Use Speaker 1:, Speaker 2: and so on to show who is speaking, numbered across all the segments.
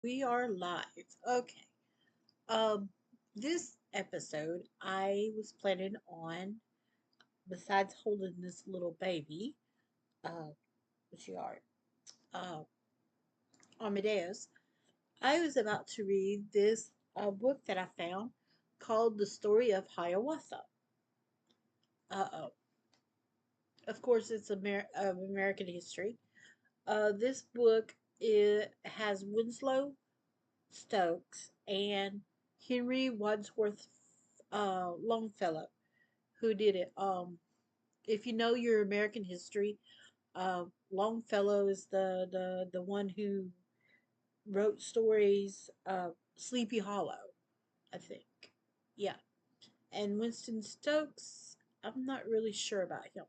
Speaker 1: We are live. Okay. Um, this episode, I was planning on, besides holding this little baby, which you are, uh, Amadeus, I was about to read this book that I found called The Story of Hiawatha. Uh, of course, it's of American history. This book has Winslow Stokes and Henry Wadsworth Longfellow who did it. If you know your American history, Longfellow is the one who wrote stories. Sleepy Hollow, I think. Yeah, and Winston Stokes. I'm not really sure about him.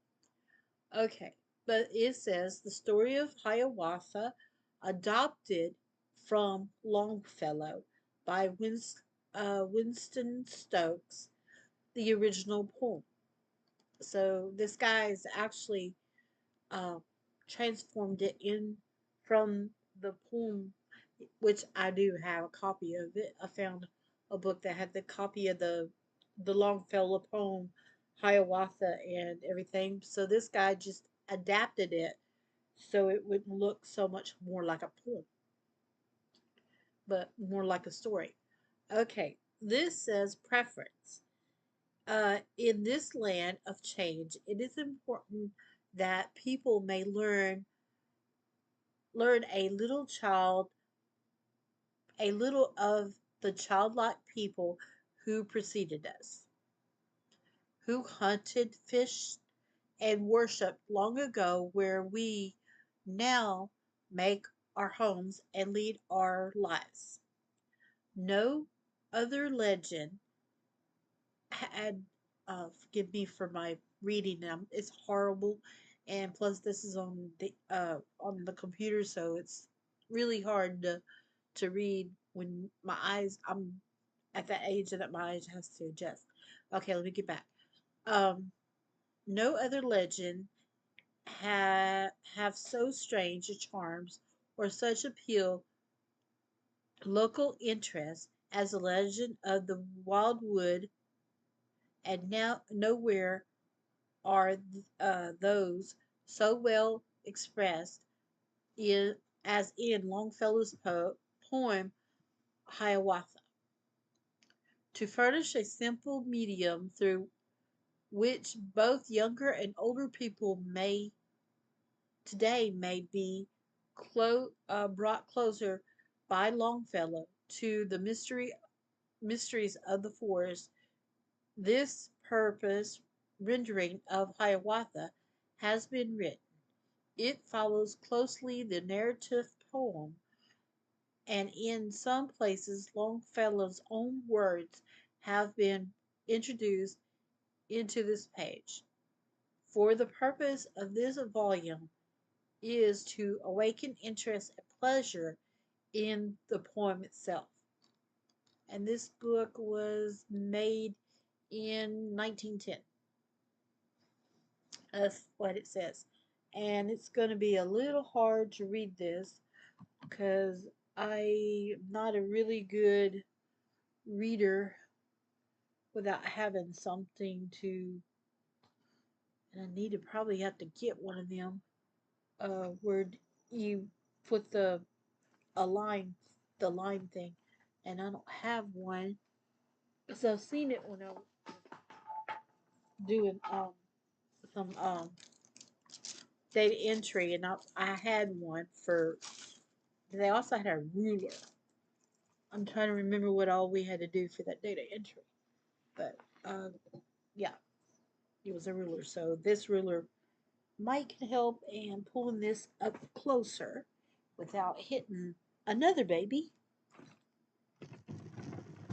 Speaker 1: Okay, but it says the story of Hiawatha, adopted from Longfellow by Winston Stokes, the original poem. So this guy is actually uh, transformed it in from the poem, which I do have a copy of it. I found a book that had the copy of the Longfellow poem Hiawatha and everything. So this guy just adapted it so it wouldn't look so much more like a poem, but more like a story. Okay, this says preference. In this land of change, it is important that people may learn a little of the childlike people who preceded us, who hunted, fished, and worshipped long ago where we now make our homes and lead our lives. No other legend had, forgive me for my reading them, it's horrible, and plus this is on the computer, so it's really hard to read when my eyes, I'm at that age that my eyes has to adjust. Okay, let me get back. um no other legend have so strange a charms or such appeal local interest as the legend of the wildwood, and now nowhere are those so well expressed in, as in Longfellow's poem Hiawatha. To furnish a simple medium through which both younger and older people may be brought closer by Longfellow to the mysteries of the forest. This purpose rendering of Hiawatha has been written. It follows closely the narrative poem, and in some places Longfellow's own words have been introduced into this page. For the purpose of this volume is to awaken interest and pleasure in the poem itself. And this book was made in 1910. That's what it says. And it's going to be a little hard to read this because I'm not a really good reader without having something to, and I need to probably have to get one of them where you put a line, the line thing, and I don't have one. So I've seen it when I was doing some data entry, and I had one for. They also had a ruler. I'm trying to remember what all we had to do for that data entry, but yeah, it was a ruler. So this ruler might help in pulling this up closer without hitting another baby.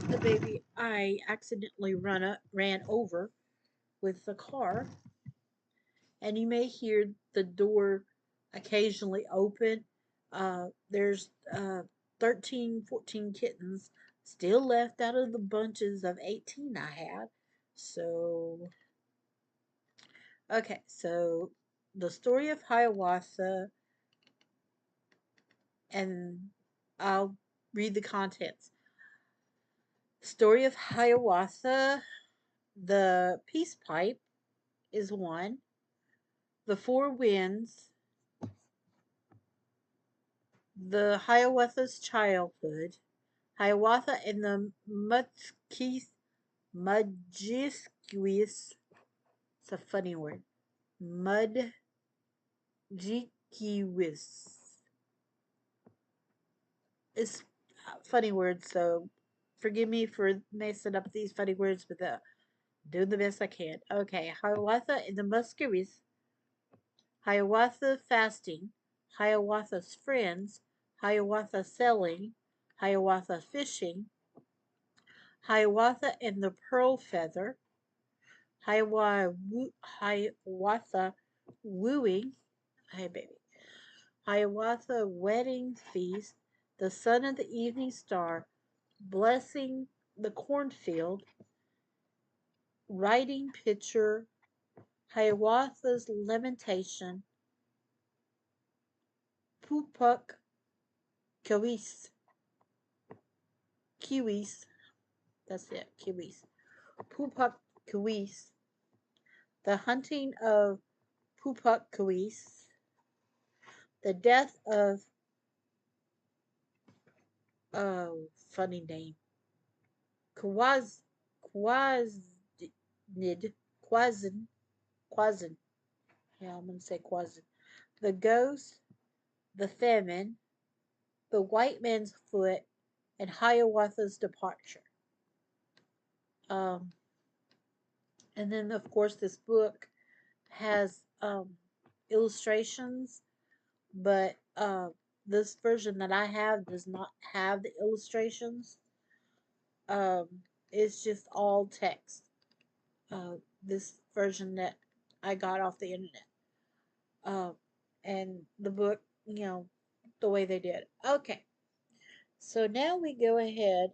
Speaker 1: The baby I accidentally ran over with the car, and you may hear the door occasionally open. There's 13, 14 kittens still left out of the bunches of 18 I had. So, okay, so the story of Hiawatha, and I'll read the contents. Story of Hiawatha, the Peace Pipe is one. The Four Winds, the Hiawatha's Childhood, Hiawatha and the Mudjiskiwis. It's a funny word. Mudjikiwis. It's a funny word, so forgive me for messing up these funny words, but doing the best I can. Okay, Hiawatha and the Muskiwis, Hiawatha fasting, Hiawatha's friends, Hiawatha selling, Hiawatha fishing, Hiawatha and the pearl feather, Hiawatha wooing, hey baby, Hiawatha wedding feast, the son of the evening star, blessing the cornfield, writing picture, Hiawatha's lamentation, Pupuk Kiwis, Kiwis, that's it, Kiwis, Pupuk Kiwis, the hunting of Pupuk Kiwis, the death of, oh, funny name, Kwaz, Quaznid, Quazin, Quazin, yeah, I'm going to say Quazin, the ghost, the famine, the white man's foot, and Hiawatha's departure. Um, and then, of course, this book has illustrations, but this version that I have does not have the illustrations. Um, it's just all text. This version that I got off the internet. Um, and the book, the way they did. Okay, so now we go ahead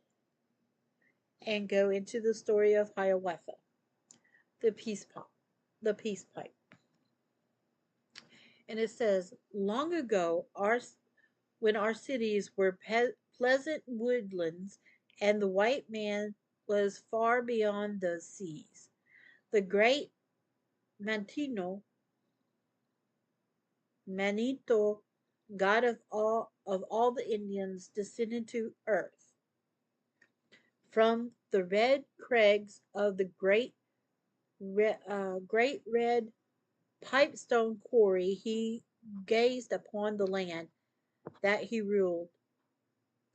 Speaker 1: and go into the story of Hiawatha, the peace pipe, the peace pipe. And it says, long ago, when our cities were pleasant woodlands, and the white man was far beyond the seas, the great Mantino, Manito, god of all the Indians, descended to earth. From the red crags of the great red pipestone quarry, he gazed upon the land that he ruled,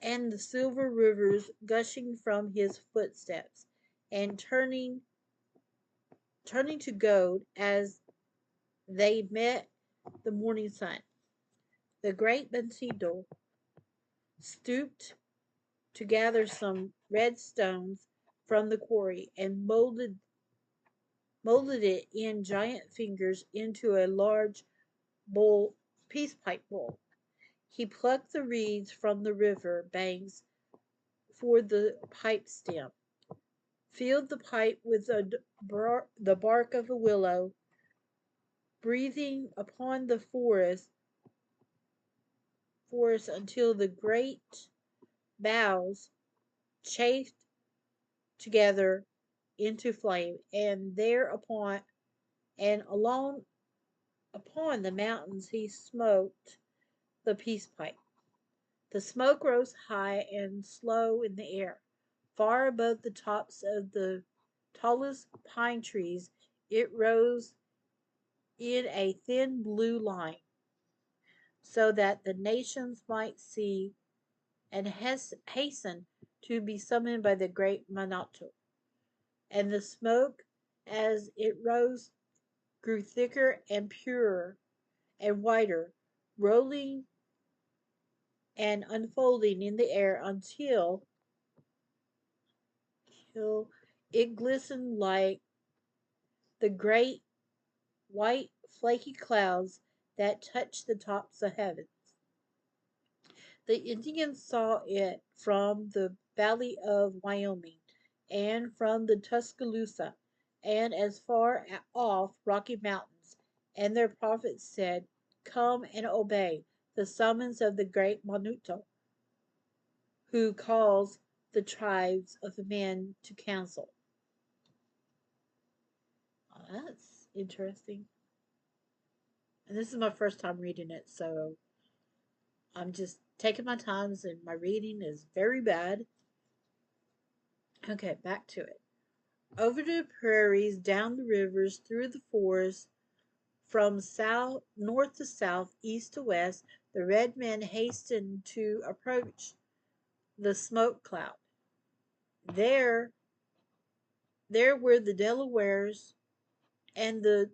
Speaker 1: and the silver rivers gushing from his footsteps, and turning to gold as they met the morning sun. The great Bensido stooped to gather some red stones from the quarry, and molded it in giant fingers into a large bowl, peace pipe bowl. He plucked the reeds from the river banks for the pipe stem, filled the pipe with the bark of a willow, breathing upon the forest until the great boughs chafed together into flame, and thereupon and alone upon the mountains he smoked the peace pipe. The smoke rose high and slow in the air. Far above the tops of the tallest pine trees, it rose in a thin blue line, so that the nations might see and hasten to be summoned by the great Manato. And the smoke, as it rose, grew thicker and purer and whiter, rolling and unfolding in the air until it glistened like the great white flaky clouds that touch the tops of heaven. The Indians saw it from the valley of Wyoming, and from the Tuscaloosa, and as far off Rocky Mountains, and their prophets said, come and obey the summons of the great Manuto, who calls the tribes of the men to council. Oh, that's interesting. And this is my first time reading it, so I'm just taking my times, and my reading is very bad. Okay, back to it. Over the prairies, down the rivers, through the forests, from south, north to south, east to west, the red men hastened to approach the smoke cloud. There, there were the Delawares and the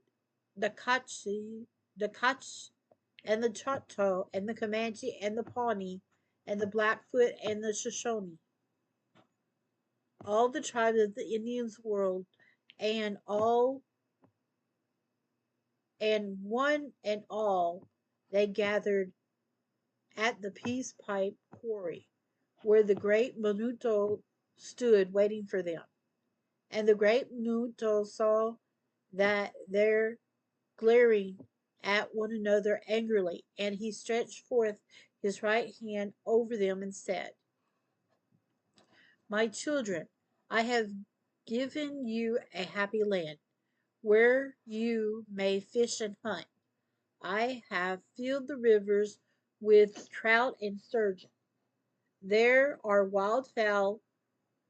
Speaker 1: Kachi, the Kach, and the Choctaw, and the Comanche, and the Pawnee, and the Blackfoot, and the Shoshone, all the tribes of the Indians world, and all and one and all they gathered at the Peace Pipe quarry, where the great Minuto stood waiting for them. And the great Minuto saw that they're glaring at one another angrily, and he stretched forth his right hand over them and said, My children, I have given you a happy land, where you may fish and hunt. I have filled the rivers with trout and sturgeon. There are wildfowl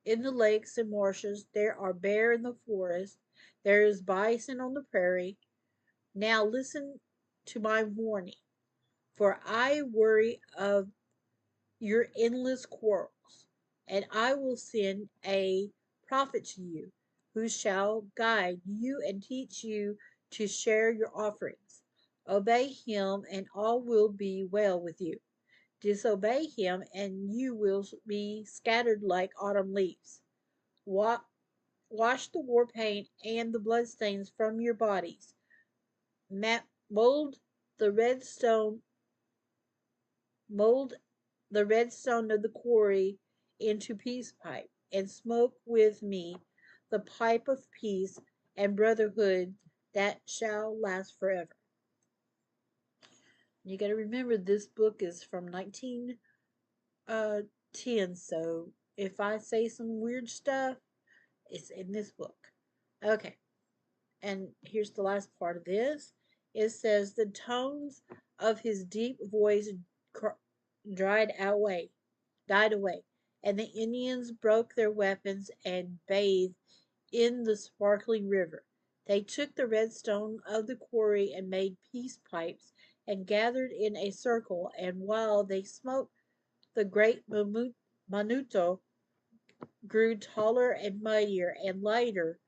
Speaker 1: in the lakes and marshes. There are bear in the forest. There is bison on the prairie. Now listen to my warning, for I worry of your endless quarrels, and I will send a prophet to you, who shall guide you and teach you to share your offerings. Obey him, and all will be well with you. Disobey him, and you will be scattered like autumn leaves. Wa- Wash the war paint and the bloodstains from your bodies. Mold the red stone, mold the red stone of the quarry into peace pipe, and smoke with me the pipe of peace and brotherhood that shall last forever. You got to remember, this book is from 1910, so if I say some weird stuff, it's in this book. Okay, and here's the last part of this. It says, the tones of his deep voice dried away, died away, and the Indians broke their weapons and bathed in the sparkling river. They took the red stone of the quarry and made peace pipes and gathered in a circle, and while they smoked, the great Manuto grew taller and mightier and lighter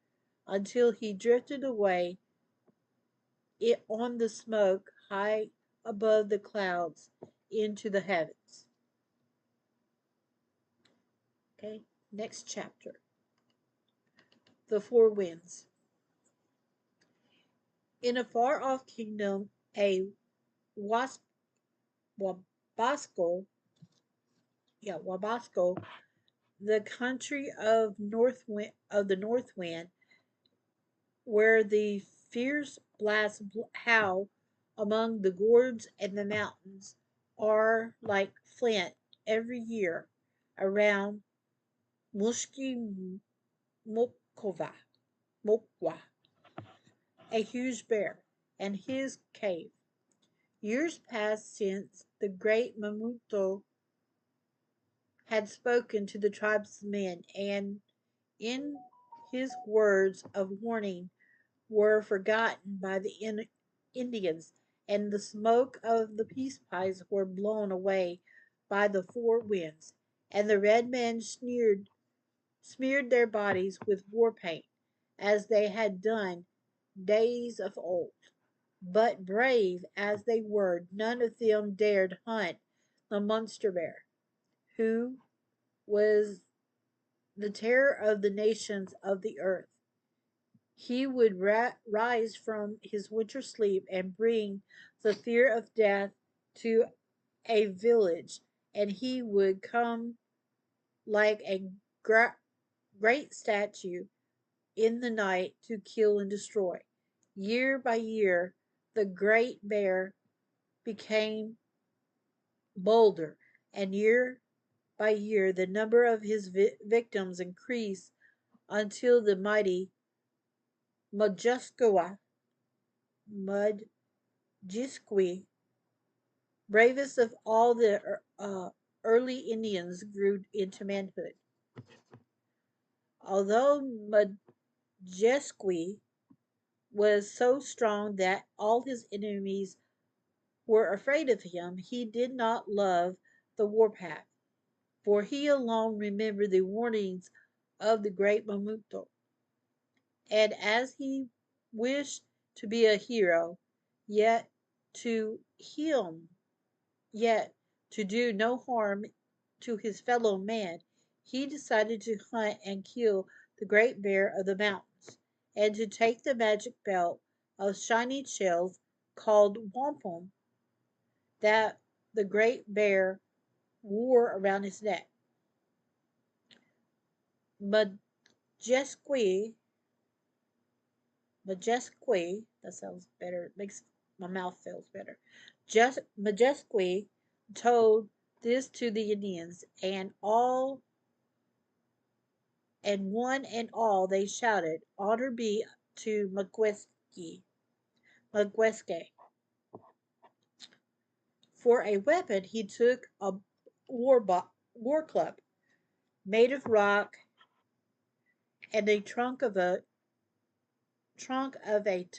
Speaker 1: until he drifted away it on the smoke high above the clouds into the heavens. Okay, next chapter. The Four Winds. In a far off kingdom, a wasp, Wabasco, Wabasco, the country of the north wind, where the fierce blasts howl among the gorges and the mountains, are like flint every year around Mushki Mokova, Mokwa, a huge bear, and his cave. Years passed since the great Mamuto had spoken to the tribesmen, and in his words of warning were forgotten by the Indians, and the smoke of the peace pipes were blown away by the four winds, and the red men smeared their bodies with war paint, as they had done days of old. But brave as they were, none of them dared hunt the monster bear, who was the terror of the nations of the earth. He would rise from his winter sleep and bring the fear of death to a village, and he would come like a great statue in the night to kill and destroy. Year by year, the great bear became bolder, and year by year, the number of his victims increased until the mighty Mudjusqui, Mudjisqui, bravest of all the early Indians, grew into manhood. Although Mudjesqui was so strong that all his enemies were afraid of him, he did not love the warpath, for he alone remembered the warnings of the great Mamuto. And as he wished to be a hero, yet to him, yet to do no harm to his fellow man, he decided to hunt and kill the great bear of the mountains, and to take the magic belt of shiny shells called wampum that the great bear wore around his neck. Majesqui, Majesqui, that sounds better. It makes my mouth feels better. Just Majesqui told this to the Indians, and one and all they shouted, "Honor be to Magwesque." For a weapon, he took a war club made of rock and the trunk of a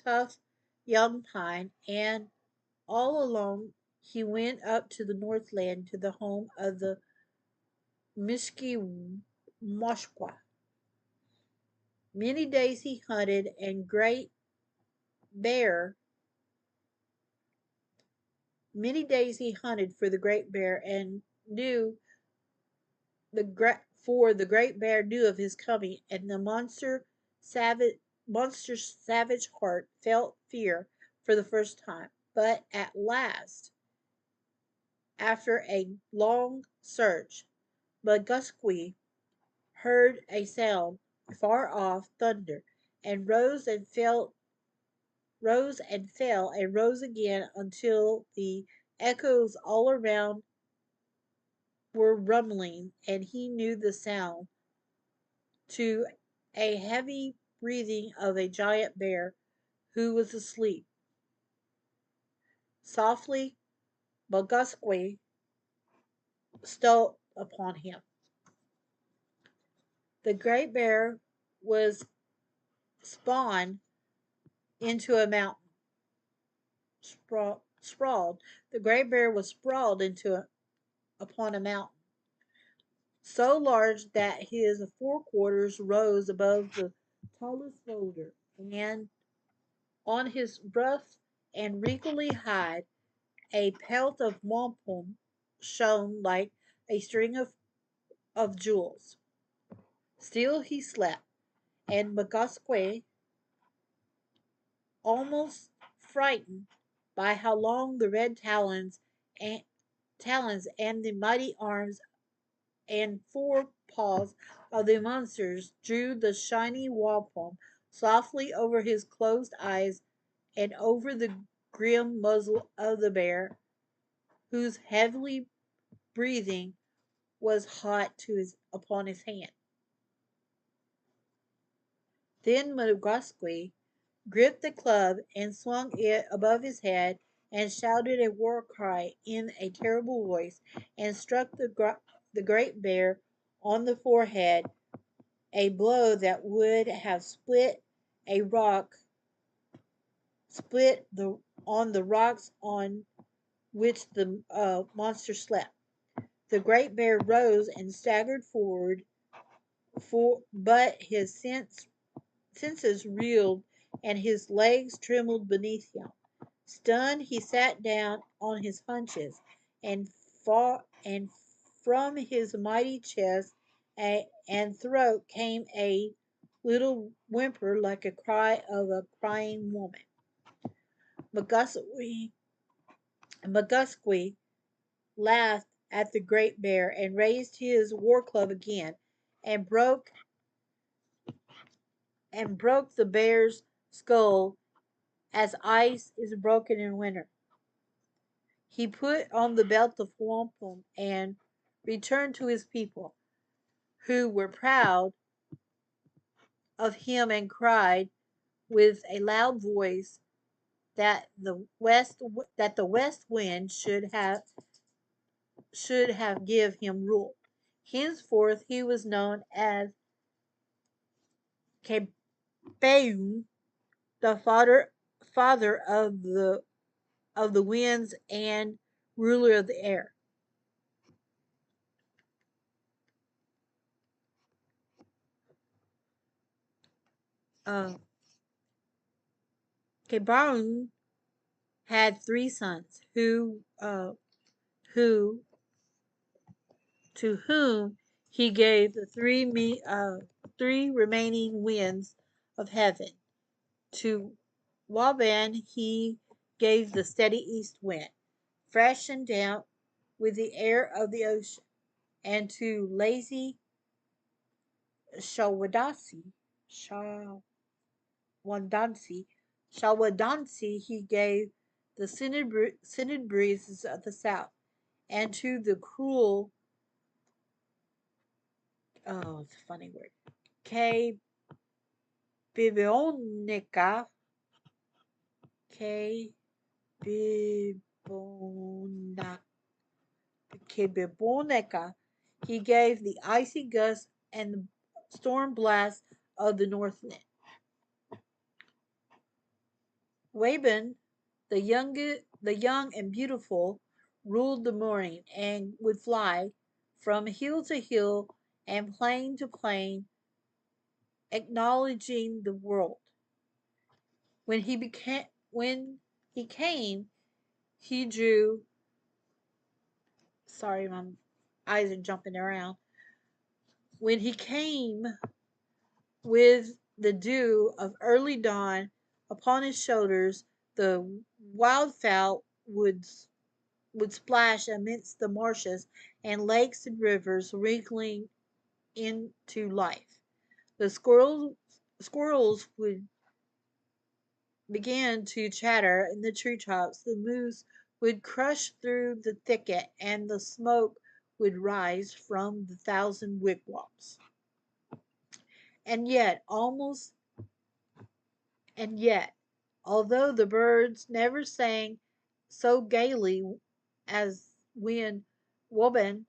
Speaker 1: tough young pine, and all alone he went up to the Northland to the home of the Mishki Many days he hunted, and bear. Many days he hunted for the great bear, and knew the great bear knew of his coming, and the monster's savage heart felt fear for the first time. But at last, after a long search, Magusqui heard a sound far off thunder, and rose and fell and rose again until the echoes all around were rumbling, and he knew the sound to a heavy breathing of a giant bear who was asleep. Softly, Magusqui stole upon him. The great bear was spawned into a mountain. Sprawled. The great bear was sprawled upon a mountain, so large that his forequarters rose above the tallest boulder, and on his rough and wrinkly hide a pelt of wampum shone like a string of jewels. Still he slept, and Magosque, almost frightened by how long the red and the mighty arms and forepaws of the monsters, drew the shiny wampum softly over his closed eyes and over the grim muzzle of the bear, whose heavily breathing was hot upon his hand. Then Mudgasque gripped the club and swung it above his head and shouted a war cry in a terrible voice and struck the great bear on the forehead a blow that would have a rock split on the rocks on which the monster slept. The great bear rose and staggered forward, but his senses reeled and his legs trembled beneath him. Stunned, he sat down on his haunches, and from his mighty chest and throat came a little whimper like a cry of a crying woman. Magusqui laughed at the great bear and raised his war club again and broke the bear's skull as ice is broken in winter. He put on the belt of wampum and returned to his people, who were proud of him and cried with a loud voice that the west wind should have give him rule. Henceforth he was known as Kebeun, the father of the winds and ruler of the air. Uh, Kebeun had three sons, who to whom he gave the three remaining winds of heaven. To Waban he gave the steady east wind, fresh and damp with the air of the ocean, and to lazy Shawadasi, Shawadansi, Shawadansi he gave the scented breezes of the south, and to the cruel, oh, it's a funny word, K. Bibionica, K. Bibona, Kibibonica, he gave the icy gusts and the storm blasts of the northland. Waban, the young and beautiful, ruled the morning and would fly from hill to hill and plain to plain, acknowledging the world. When he came, he drew. Sorry, my eyes are jumping around. When he came with the dew of early dawn upon his shoulders, the wildfowl would splash amidst the marshes and lakes and rivers, wriggling into life. The squirrels would begin to chatter in the treetops. The moose would crush through the thicket, and the smoke would rise from the thousand wigwams. And yet, almost and yet, although the birds never sang so gaily as when Woban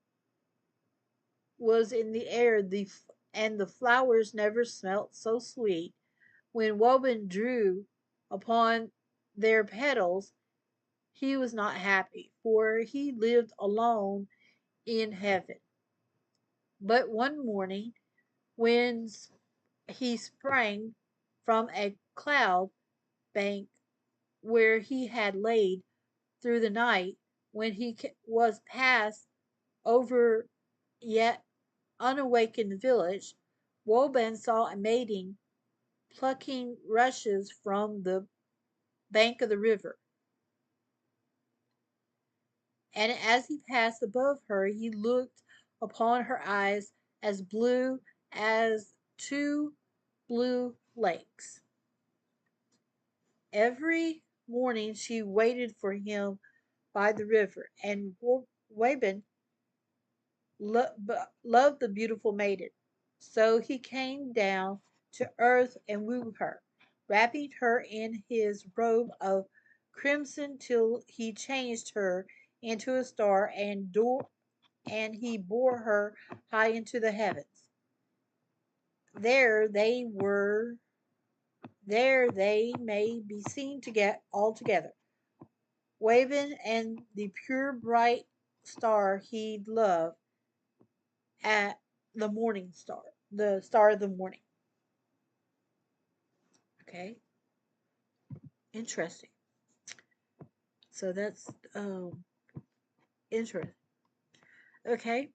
Speaker 1: was in the air, and the flowers never smelt so sweet, when Woban drew upon their petals, he was not happy, for he lived alone in heaven. But one morning, when he sprang from a cloud bank where he had laid through the night, when he was passed over yet unawakened village, Woban saw a maiden plucking rushes from the bank of the river, and as he passed above her, he looked upon her eyes as blue as two blue lakes. Every morning she waited for him by the river, and Waban loved the beautiful maiden. So he came down to earth and wooed her, wrapping her in his robe of crimson till he changed her into a star and he bore her high into the heavens. There they were there they may be seen to get all together, Waven and the pure bright star he loved at the morning star, the star of the morning. Okay, interesting. So that's interesting. Okay,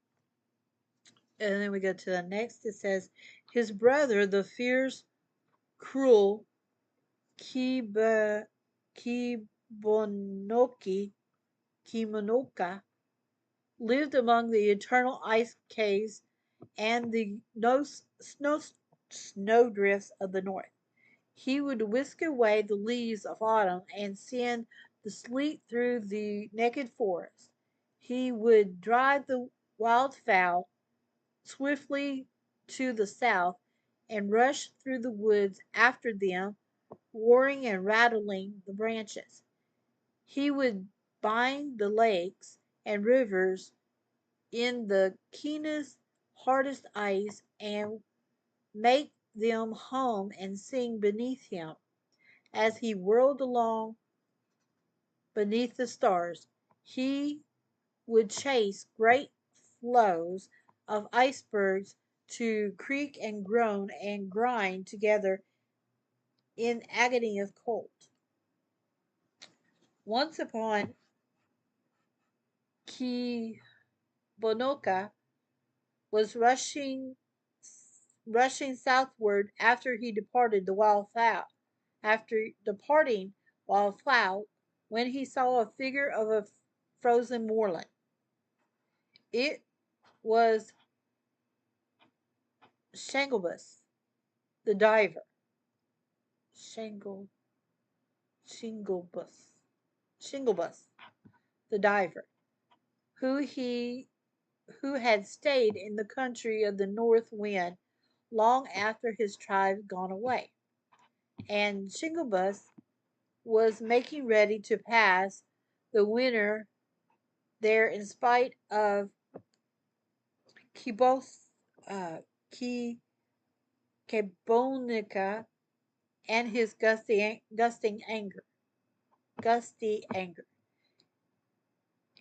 Speaker 1: and then we go to the next. It says, his brother, the fierce, cruel Kiba Kibonoki Kimonoka, lived among the eternal ice caves and the snowdrifts of the north. He would whisk away the leaves of autumn and send the sleet through the naked forest. He would drive wildfowl swiftly to the south and rushed through the woods after them, roaring and rattling the branches. He would bind the lakes and rivers in the keenest, hardest ice and make them hum and sing beneath him as he whirled along beneath the stars. He would chase great floes of icebergs to creak and groan and grind together in agony of cold. Once upon Kibonoka was rushing southward after he departed the wildfowl. After departing wildfowl, when he saw a figure of a frozen moorland, it was Shanglebus, the diver. Shangle, Shinglebus, Shinglebus, the diver, who he who had stayed in the country of the north wind long after his tribe gone away. And Shinglebus was making ready to pass the winter there in spite of Kibos, Ki, Kebonica and his gusty anger.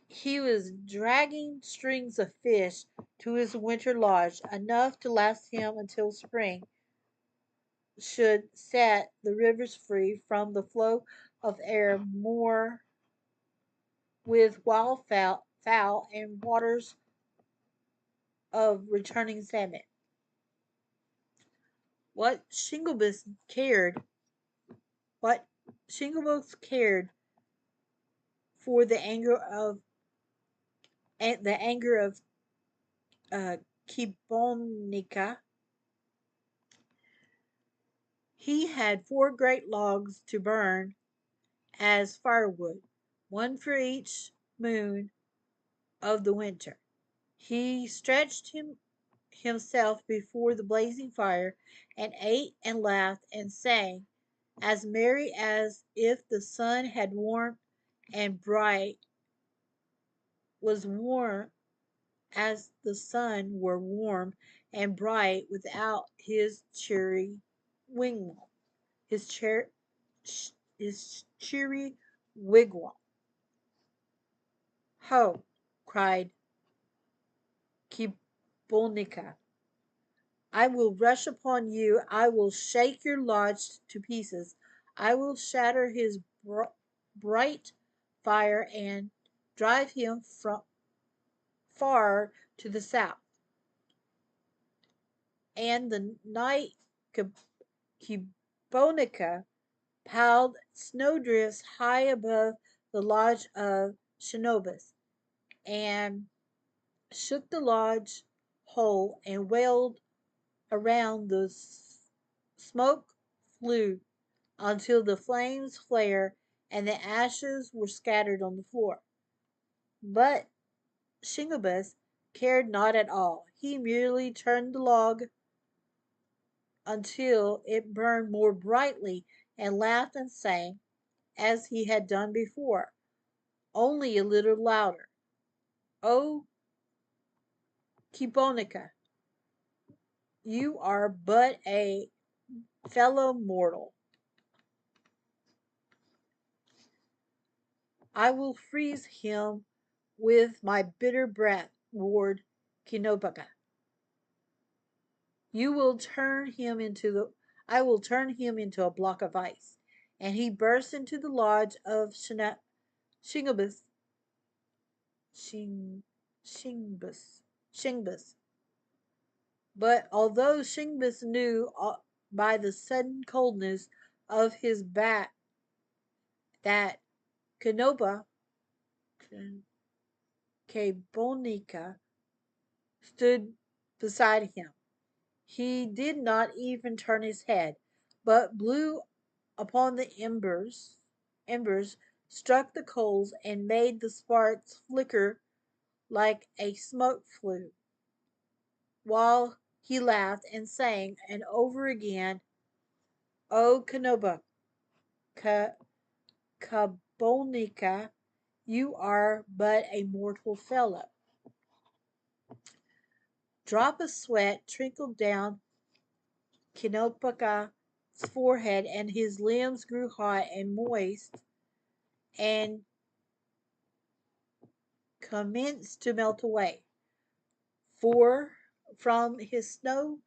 Speaker 1: He was dragging strings of fish to his winter lodge, enough to last him until spring should set the rivers free from the flow of air more with fowl and waters of returning salmon. What Shinglebus cared, what Shinglebus cared for the anger of uh, Kibonica. He had 4 great logs to burn as firewood, one for each moon of the winter. He stretched himself before the blazing fire and ate and laughed and sang as merry as if the sun had warmed and bright was warm as the sun were warm and bright without his cheery wigwam. His chair, his cheery wigwam. Ho! Cried Kibonica. I will rush upon you. I will shake your lodge to pieces. I will shatter his bright fire and drive him from far to the south. And the night Kibonica piled snowdrifts high above the lodge of Shinobis and shook the lodge whole and wailed around the smoke flew until the flames flared and the ashes were scattered on the floor. But Shinglebus cared not at all. He merely turned the log until it burned more brightly and laughed and sang as he had done before, only a little louder. Oh, Kibonica, you are but a fellow mortal. I will freeze him with my bitter breath, roared Kinopaka. You will turn him into the I will turn him into a block of ice. And he burst into the lodge of Shingbus, Shing, Shingbus, Shingbus. But although Shingbus knew by the sudden coldness of his back that Kanopa Kebonica stood beside him, he did not even turn his head, but blew upon the embers, struck the coals, and made the sparks flicker like a smoke flue, while he laughed and sang, and over again, O Canoba, Ca- Cabonica, you are but a mortal fellow. Drop of sweat trickled down Kinopaka's forehead, and his limbs grew hot and moist and commenced to melt away. For from his snow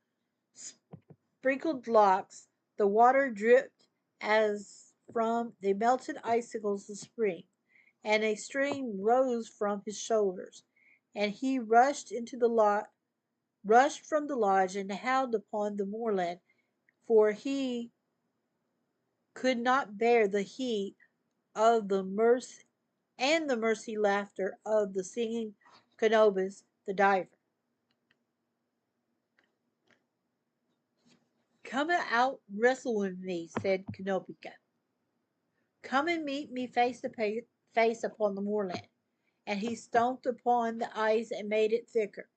Speaker 1: sprinkled locks the water dripped as from the melted icicles of spring, and a stream rose from his shoulders, and he rushed from the lodge and howled upon the moorland, for he could not bear the heat of the mirth and the mercy laughter of the singing Canobus the diver. Come out and wrestle with me, said Canopika. Come and meet me face to face upon the moorland. And he stomped upon the ice and made it thicker.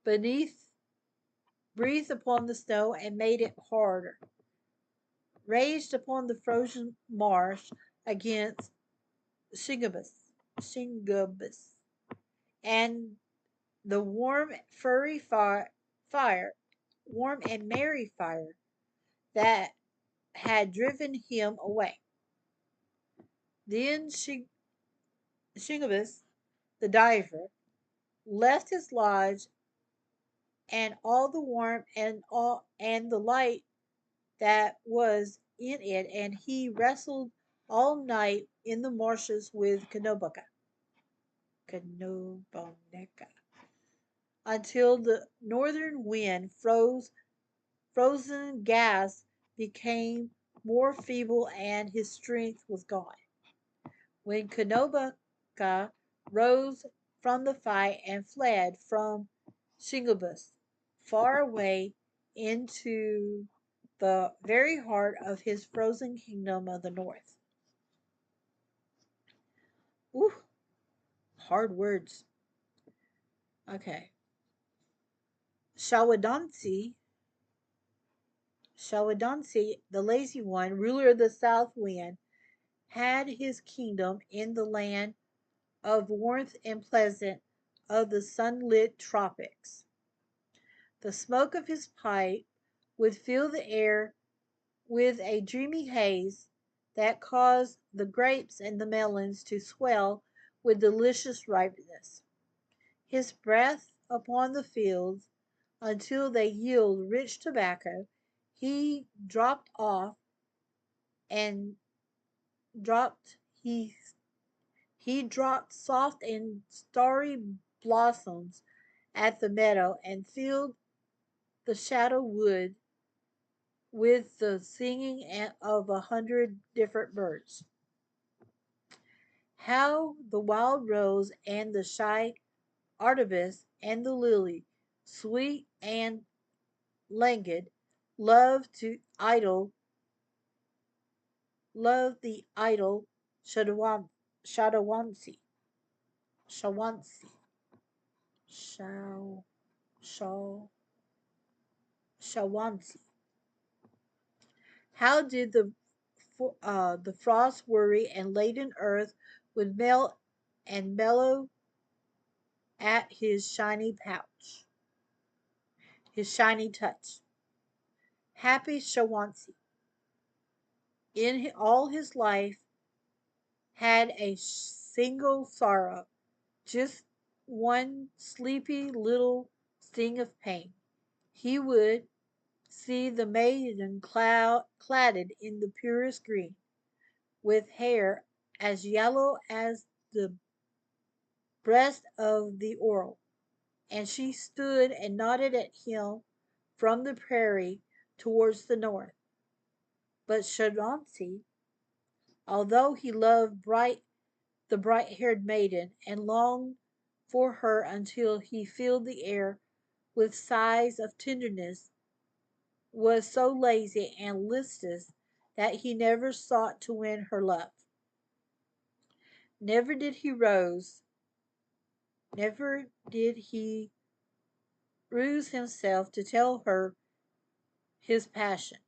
Speaker 1: Beneath, breathed upon the snow and made it harder. Raged upon the frozen marsh against Shingubus, and the warm, furry fire, warm and merry fire that had driven him away. Then Shingubus, the diver, left his lodge and all the warmth and the light that was in it, and he wrestled all night in the marshes with Canoboneka, until the northern wind frozen gas became more feeble and his strength was gone. When Canobaka rose from the fight and fled from Shingubus far away into the very heart of his frozen kingdom of the north. Ooh, hard words. Okay. Shawadansi, the lazy one, ruler of the south wind, had his kingdom in the land of warmth and pleasant of the sunlit tropics. The smoke of his pipe would fill the air with a dreamy haze that caused the grapes and the melons to swell with delicious ripeness. His breath upon the fields until they yield rich tobacco, he dropped off and dropped he dropped soft and starry blossoms at the meadow and filled the shadow wood with the singing of 100 different birds. How the wild rose and the shy arbutus and the lily, sweet and languid, love to idle, love the idle Shadawansi, Shawansi, Shaw, Shaw, Shawansi. How did the frost worry and laden earth would melt and mellow at his shiny touch. Happy Shawansi, in all his life, had a single sorrow, just one sleepy little sting of pain. He would see the maiden cladded in the purest green, with hair as yellow as the breast of the oriole, and she stood and nodded at him from the prairie towards the north. But Shawansi, although he loved the bright-haired maiden and longed for her until he filled the air with sighs of tenderness, was so lazy and listless that he never sought to win her love. Never did he rose Never did he ruse himself to tell her his passion,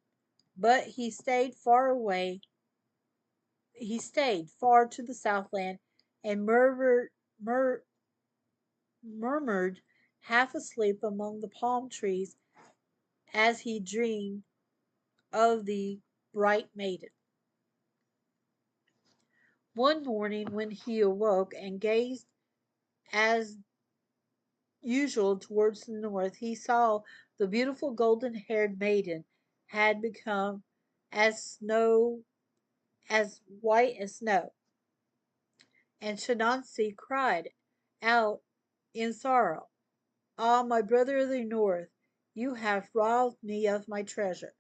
Speaker 1: but he stayed far to the southland and mur- murmured half asleep among the palm trees as he dreamed of the bright maiden. One morning when he awoke and gazed as usual towards the north, he saw the beautiful golden-haired maiden had become as snow, as white as snow, and Shanansi cried out in sorrow, "Ah, my brother of the north, you have robbed me of my treasure.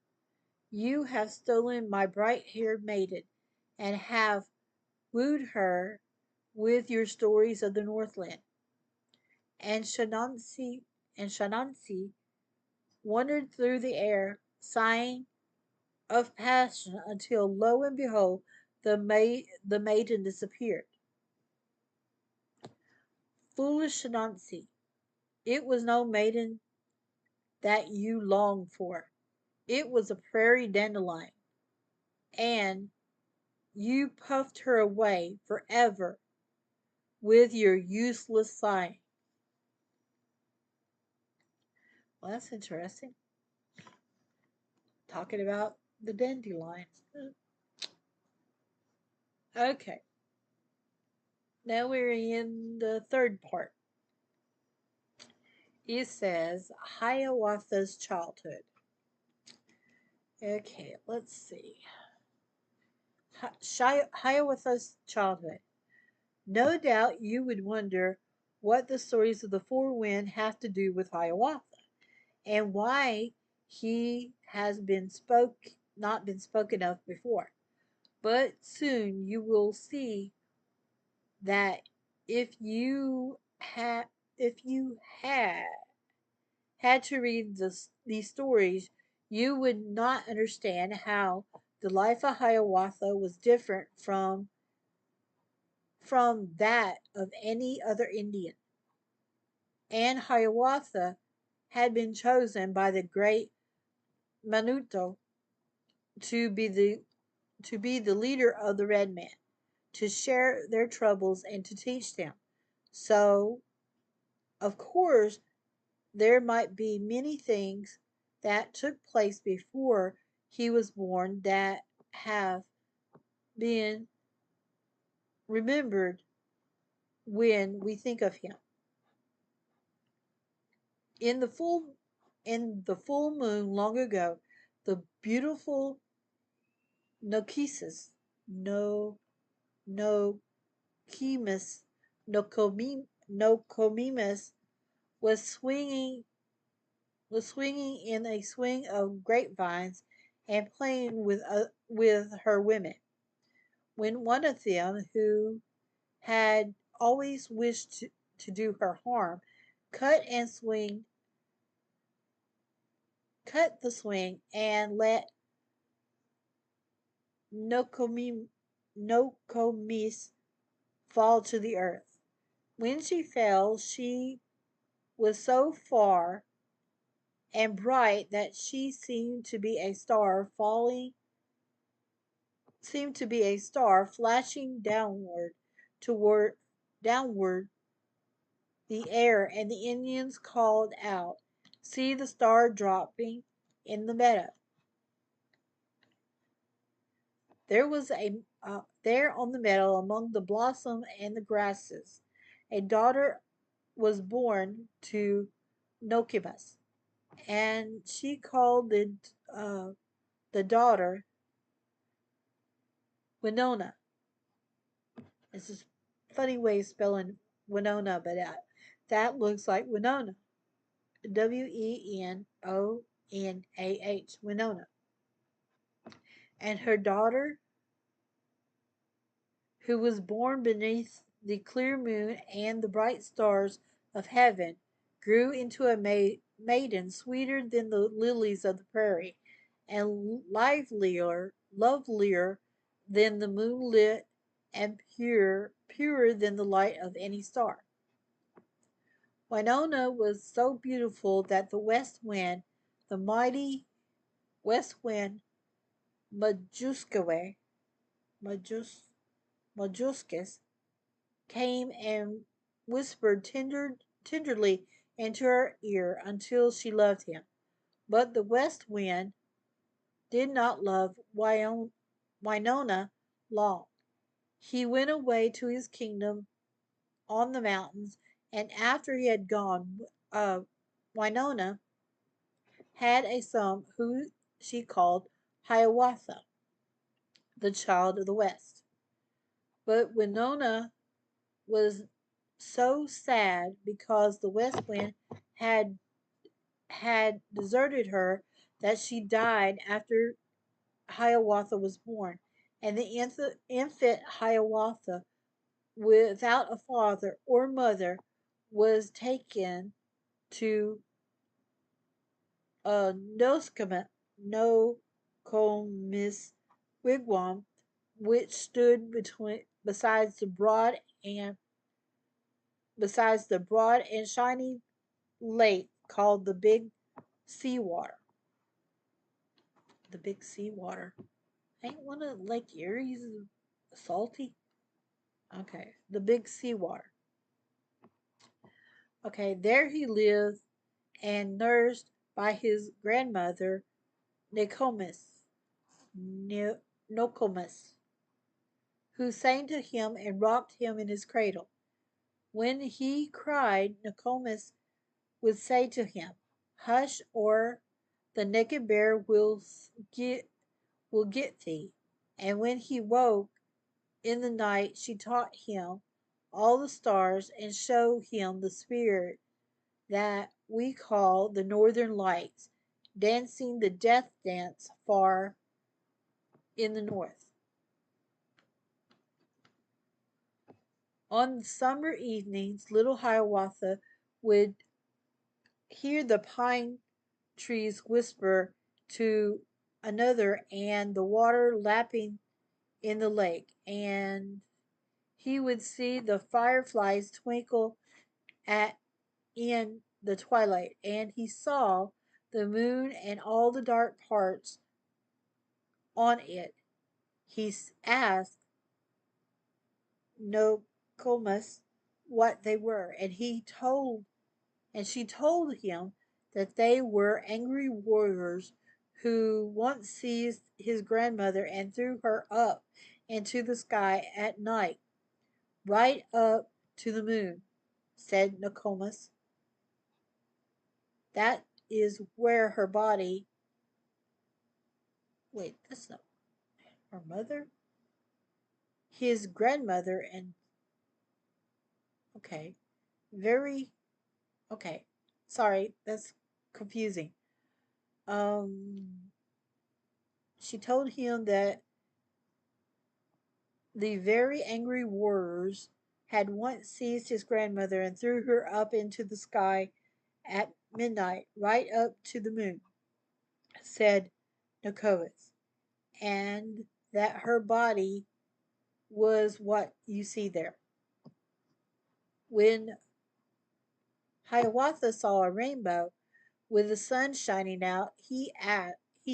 Speaker 1: You have stolen my bright-haired maiden, and have wooed her with your stories of the Northland." And Shanansi wandered through the air, sighing of passion, until lo and behold, the maiden disappeared. Foolish Shanansi, it was no maiden that you longed for. It was a prairie dandelion, and you puffed her away forever with your useless sighing. Well, that's interesting. Talking about the dandelions. Okay, now we're in the third part. It says Hiawatha's childhood. Okay, let's see. Hiawatha's childhood. No doubt you would wonder what the stories of the four winds have to do with Hiawatha, and why he has not been spoken of before. But soon you will see that if you had to read these stories, you would not understand how the life of Hiawatha was different from that of any other Indian. And Hiawatha had been chosen by the great Manuto to be the leader of the red men, to share their troubles and to teach them. So, of course, there might be many things that took place before he was born that have been remembered when we think of him. In the full moon long ago, the beautiful Nokesis, no Nokemis, Nokomimis was swinging in a swing of grapevines and playing with her women, when one of them, who had always wished to do her harm, cut and swing cut the swing and let Nokomi, Nokomis fall to the earth. When she fell, she was so far and bright that she seemed to be a star flashing toward downward the air, and the Indians called out, "See the star dropping in the meadow." There on the meadow, among the blossom and the grasses, a daughter was born to Nokomis, and she called the daughter Winona. It's a funny way of spelling Winona, but that looks like Winona. Wenonah. Winona. And her daughter, who was born beneath the clear moon and the bright stars of heaven, grew into a maiden sweeter than the lilies of the prairie, and lovelier than the moonlit, and purer than the light of any star. Winona was so beautiful that the west wind, the mighty west wind, Majuskawe, Majus, Majuscus, came and whispered tenderly into her ear until she loved him. But the west wind did not love Winona long. He went away to his kingdom on the mountains, and after he had gone, Winona had a son who she called Hiawatha, the child of the west. But Winona was so sad because the west wind had deserted her that she died after Hiawatha was born, and the infant Hiawatha, without a father or mother, was taken to Noskomis wigwam, which stood and besides the broad and shiny lake called the Big Sea Water. The Big Sea Water. Ain't one of Lake Erie's salty? Okay, the Big Sea Water. Okay, there he lived and nursed by his grandmother Nokomis, Nokomis, who sang to him and rocked him in his cradle. When he cried, Nokomis would say to him, "Hush, or the naked bear will get thee." And when he woke in the night, she taught him all the stars and showed him the spirit that we call the Northern Lights, dancing the death dance far in the north. On summer evenings, little Hiawatha would hear the pine trees whisper to another and the water lapping in the lake, and he would see the fireflies twinkle at in the twilight, and he saw the moon and all the dark parts on it. He asked Nokomis what they were, and she told him that they were angry warriors who once seized his grandmother and threw her up into the sky at night, right up to the moon, said Nokomis. That is where her body. Wait, that's not her mother? His grandmother and. Okay. Very. Okay. Sorry, that's confusing. Um, she told him that the very angry warriors had once seized his grandmother and threw her up into the sky at midnight, right up to the moon, said Nokomis, and that her body was what you see there. When Hiawatha saw a rainbow with the sun shining out, he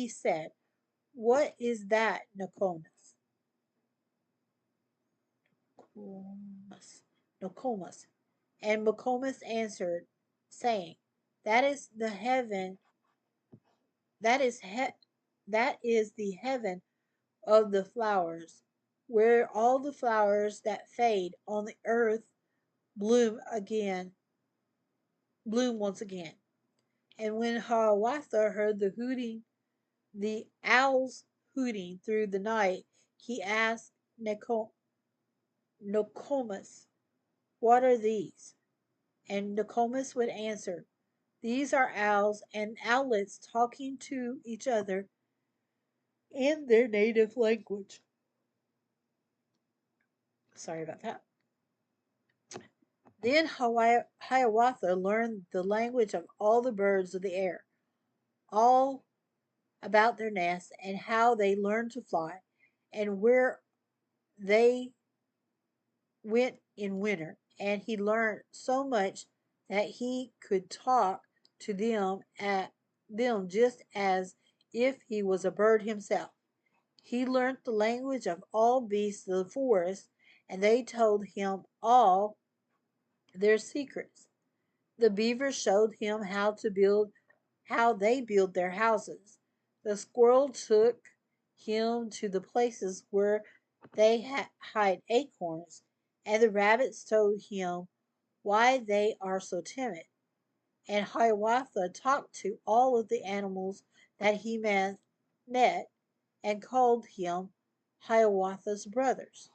Speaker 1: said, "What is that, Nokomis?" Nokomis. And Nokomis answered, saying, "That is the heaven. That is that is the heaven of the flowers, where all the flowers that fade on the earth bloom again, bloom once again." And when Hiawatha heard the owls hooting through the night, he asked Nokomis, "What are these?" And Nokomis would answer, "These are owls and owlets talking to each other in their native language." Sorry about that. Then Hiawatha learned the language of all the birds of the air, all about their nests and how they learned to fly, and where they went in winter. And he learned so much that he could talk to them just as if he was a bird himself. He learnt the language of all beasts of the forest, and they told him all their secrets. The beavers showed him how they build their houses. The squirrel took him to the places where they hide acorns, and the rabbits told him why they are so timid. And Hiawatha talked to all of the animals that he met and called him Hiawatha's brothers.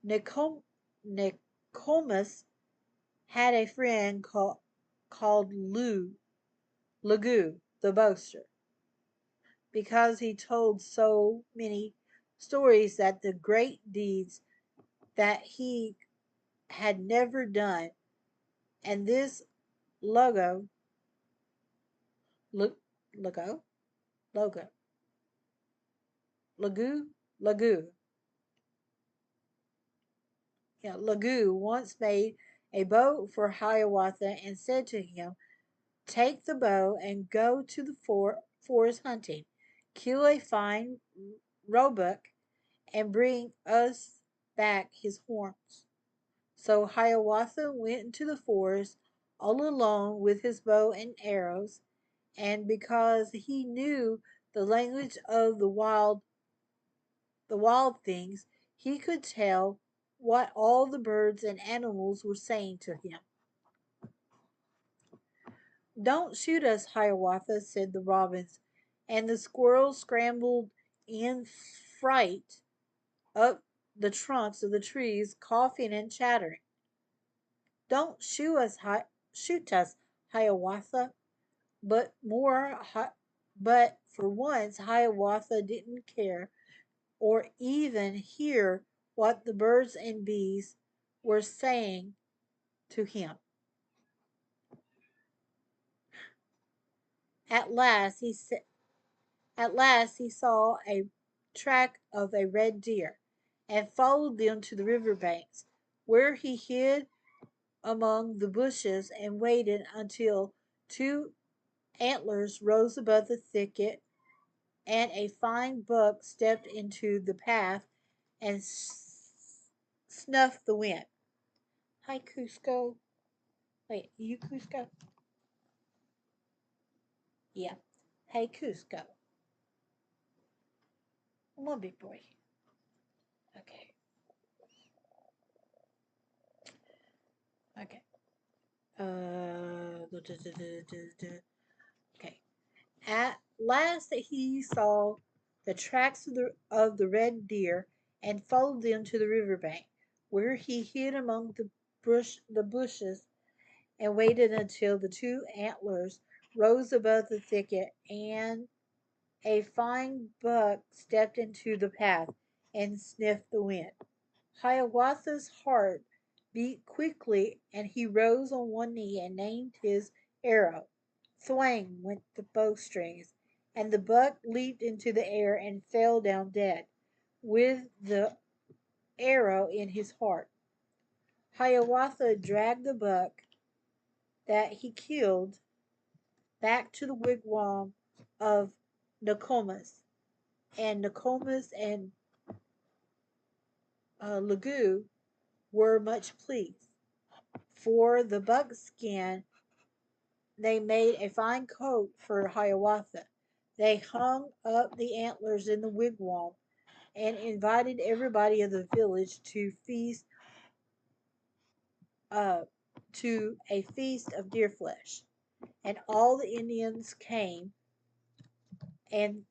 Speaker 1: Nicom- Nicomas had a friend called Lagoo, the boaster, because he told so many stories that the great deeds that he had never done. And this logo, look, logo, logo, Lagoo, Lagoo, Lagoo once made a boat for Hiawatha and said to him, "Take the bow and go to the forest hunting. Kill a fine roebuck and bring us back his horns." So Hiawatha went into the forest all alone with his bow and arrows, and because he knew the language of the wild things, he could tell what all the birds and animals were saying to him. "Don't shoot us, Hiawatha," said the robins, and the squirrels scrambled in fright up the trunks of the trees, coughing and chattering. "Don't shoot us, Hiawatha." But but for once Hiawatha didn't care or even hear what the birds and bees were saying to him. At last he sa- at last he saw a track of a red deer, and followed them to the river banks, where he hid among the bushes and waited until two antlers rose above the thicket and a fine buck stepped into the path and snuffed the wind. Hi, Cusco. Wait, you Cusco? Yeah. Hey, Cusco. Come on, big boy. Okay. Okay. Okay. At last he saw the tracks of the red deer and followed them to the river bank, where he hid among the bushes and waited until the two antlers rose above the thicket and a fine buck stepped into the path and sniffed the wind. Hiawatha's heart beat quickly, and he rose on one knee and aimed his arrow. Thwang went the bowstrings, and the buck leaped into the air and fell down dead, with the arrow in his heart. Hiawatha dragged the buck that he killed back to the wigwam of Nokomis, and Nokomis and Lagoo were much pleased. For the buckskin, they made a fine coat for Hiawatha. They hung up the antlers in the wigwam and invited everybody of the village uh, to a feast of deer flesh. And all the Indians came and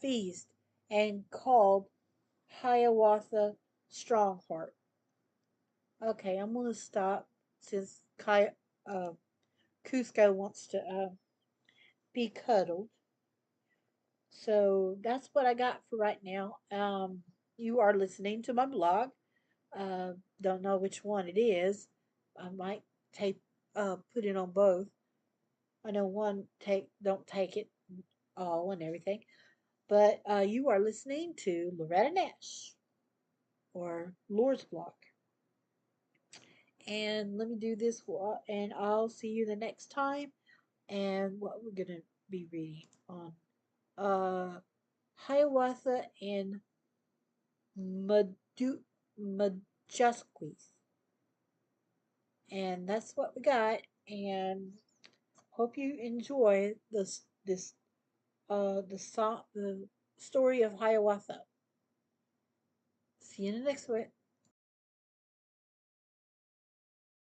Speaker 1: feast and called Hiawatha Strongheart. Okay, I'm gonna stop since Cusco wants to be cuddled. So that's what I got for right now. You are listening to my blog. Don't know which one it is. I might take put it on both. I know one don't take it all and everything. But you are listening to Loretta Nash or Lord's blog. And let me do this, and I'll see you the next time. And what we're gonna be reading on Hiawatha and Madu Majusques. And that's what we got. And hope you enjoy the story of Hiawatha. See you in the next one.